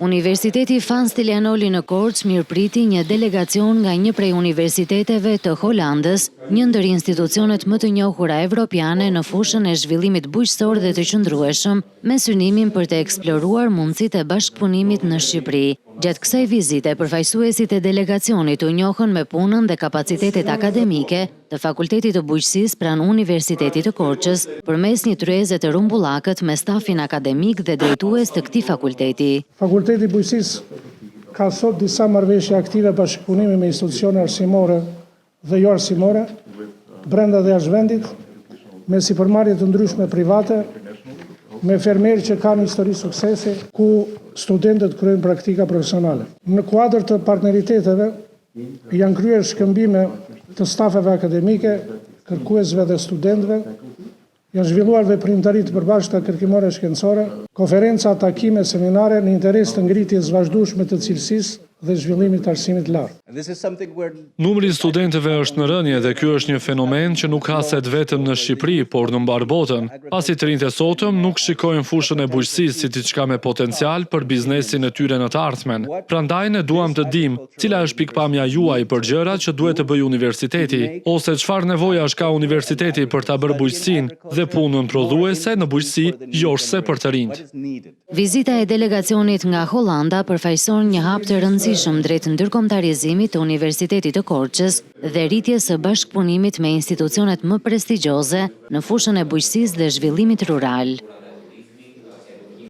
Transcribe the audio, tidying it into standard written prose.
Universiteti Fan Stylianoli në Korçë mirëpriti një delegacion nga një prej universiteteve të Holandës, një ndër institucionet më të njohura evropiane në fushën e zhvillimit bujqësor dhe të qëndrueshëm, me synimin për të eksploruar mundësitë e bashkëpunimit në Shqipëri. Gjatë kësaj vizite, përfaqësuesit e delegacionit u njohën me punën dhe kapacitetet akademike të Fakultetit të Bujqësisë pranë Universitetit të Korçës, përmes një tryeze të rumbullakët me stafin akademik dhe drejtues të këtij fakulteti. Fakulteti i Bujqësisë ka sot disa marrëveshje aktive bashkëpunimi me institucione arsimore dhe jo arsimore, brenda dhe jashtë vendit, me sipërmarrje të ndryshme private, me fermerë që kanë histori suksesi, ku studentët kryejnë praktika profesionale. Në kuadër të partneriteteve, janë kryer shkëmbime të stafeve akademike, kërkuesve dhe studentëve, janë zhvilluar veprimtari të përbashkëta kërkimore shkencore, konferenca, takime, seminare në interes të ngritjes vazhdueshme të cilësisë dhe zhvillimit të arsimit të lartë. Numri i studentëve është në rënje dhe ky është një fenomen që nuk haset vetëm në Shqipëri, por në mbar botën, pasi të rinjtë e sotëm nuk shikojnë fushën e bujqësisë si diçka me potencial për biznesin e tyre në të ardhmen. Prandaj ne duam të dimë cila është pikpamja juaj për gjërat që duhet të bëjë universiteti, ose çfarë nevojash ka universiteti për ta bërë bujqësinë dhe punën prodhuese në bujqësi, jo për të rinjt. Vizita e delegacionit nga Holanda përfaqëson një hap të rëndësishëm drejt ndërkombëtarizimit të Universitetit të Korçës dhe rritjes së bashkëpunimit me institucionet më prestigjioze në fushën e bujqësisë dhe zhvillimit rural.